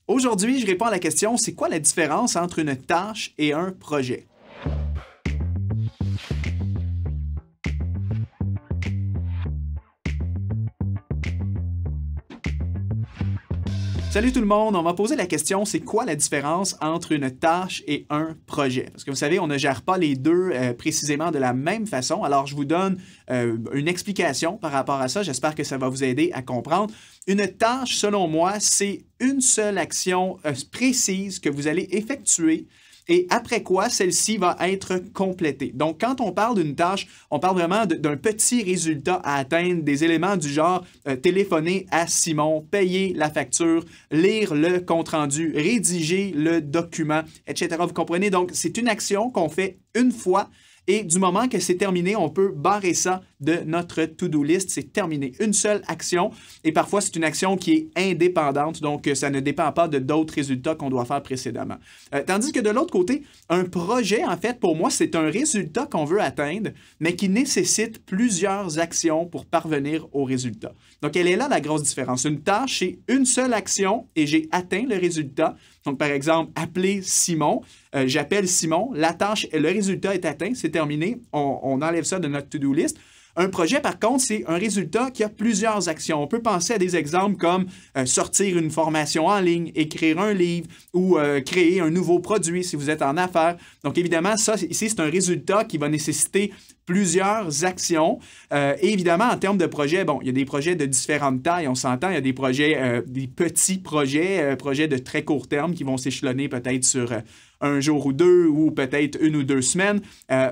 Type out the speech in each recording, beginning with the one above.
Aujourd'hui, je réponds à la question, c'est quoi la différence entre une tâche et un projet? Salut tout le monde, on va poser la question, c'est quoi la différence entre une tâche et un projet? Parce que vous savez, on ne gère pas les deux précisément de la même façon, alors je vous donne une explication par rapport à ça, j'espère que ça va vous aider à comprendre. Une tâche, selon moi, c'est une seule action précise que vous allez effectuer et après quoi, celle-ci va être complétée. Donc, quand on parle d'une tâche, on parle vraiment d'un petit résultat à atteindre, des éléments du genre téléphoner à Simon, payer la facture, lire le compte-rendu, rédiger le document, etc. Vous comprenez? Donc, c'est une action qu'on fait une fois. Et du moment que c'est terminé, on peut barrer ça de notre to-do list. C'est terminé. Une seule action. Et parfois, c'est une action qui est indépendante. Donc, ça ne dépend pas de d'autres résultats qu'on doit faire précédemment. Tandis que de l'autre côté, un projet, en fait, pour moi, c'est un résultat qu'on veut atteindre, mais qui nécessite plusieurs actions pour parvenir au résultat. Donc, elle est là la grosse différence. Une tâche, c'est une seule action et j'ai atteint le résultat. Donc, par exemple, appeler Simon. J'appelle Simon, la tâche, le résultat est atteint, c'est terminé, on enlève ça de notre to-do list. Un projet, par contre, c'est un résultat qui a plusieurs actions. On peut penser à des exemples comme sortir une formation en ligne, écrire un livre ou créer un nouveau produit si vous êtes en affaires. Donc, évidemment, ça, ici, c'est un résultat qui va nécessiter plusieurs actions. Et évidemment, en termes de projets, bon, il y a des projets de différentes tailles, on s'entend. Il y a des projets, des petits projets, projets de très court terme qui vont s'échelonner peut-être sur un jour ou deux, ou peut-être une ou deux semaines.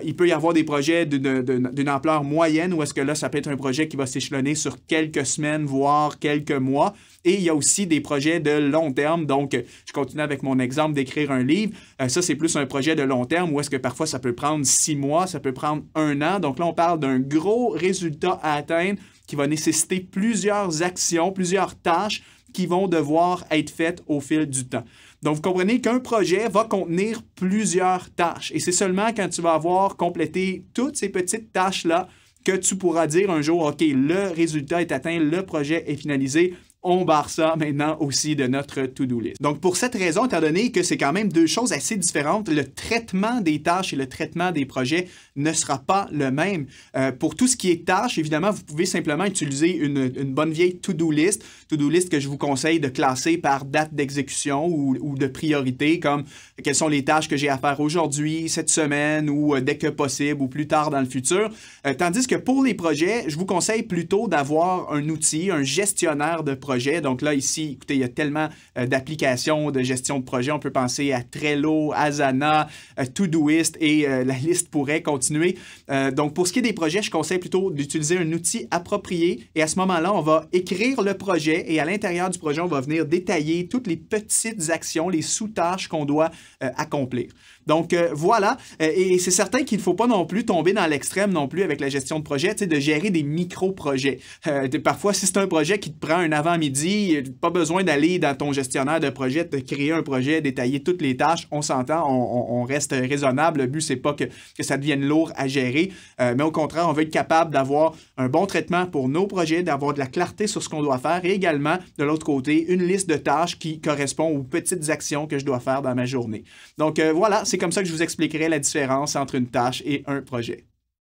Il peut y avoir des projets d'une ampleur moyenne, où est-ce que là, ça peut être un projet qui va s'échelonner sur quelques semaines, voire quelques mois. Et il y a aussi des projets de long terme. Donc, je continue avec mon exemple d'écrire un livre. Ça, c'est plus un projet de long terme, où est-ce que parfois, ça peut prendre 6 mois, ça peut prendre 1 an. Donc là, on parle d'un gros résultat à atteindre qui va nécessiter plusieurs actions, plusieurs tâches qui vont devoir être faites au fil du temps. Donc, vous comprenez qu'un projet va contenir plusieurs tâches. Et c'est seulement quand tu vas avoir complété toutes ces petites tâches-là que tu pourras dire un jour, OK, le résultat est atteint, le projet est finalisé. On barre ça maintenant aussi de notre to-do list. Donc, pour cette raison, étant donné que c'est quand même deux choses assez différentes, le traitement des tâches et le traitement des projets ne sera pas le même. Pour tout ce qui est tâches, évidemment, vous pouvez simplement utiliser une bonne vieille to-do list que je vous conseille de classer par date d'exécution ou de priorité, comme quelles sont les tâches que j'ai à faire aujourd'hui, cette semaine ou dès que possible ou plus tard dans le futur. Tandis que pour les projets, je vous conseille plutôt d'avoir un outil, un gestionnaire de projet. Donc là, ici, écoutez, il y a tellement d'applications de gestion de projet. On peut penser à Trello, Asana, Todoist et la liste pourrait continuer. Donc, pour ce qui est des projets, je conseille plutôt d'utiliser un outil approprié et à ce moment-là, on va écrire le projet et à l'intérieur du projet, on va venir détailler toutes les petites actions, les sous-tâches qu'on doit accomplir. Donc, voilà. Et c'est certain qu'il ne faut pas non plus tomber dans l'extrême non plus avec la gestion de projet, tu sais, de gérer des micro-projets. Parfois, si c'est un projet qui te prend un avant-midi, pas besoin d'aller dans ton gestionnaire de projet, de créer un projet, détailler toutes les tâches. On s'entend, on reste raisonnable. Le but, c'est pas que ça devienne lourd à gérer, mais au contraire, on veut être capable d'avoir un bon traitement pour nos projets, d'avoir de la clarté sur ce qu'on doit faire et également, de l'autre côté, une liste de tâches qui correspond aux petites actions que je dois faire dans ma journée. Donc, voilà, c'est comme ça que je vous expliquerai la différence entre une tâche et un projet.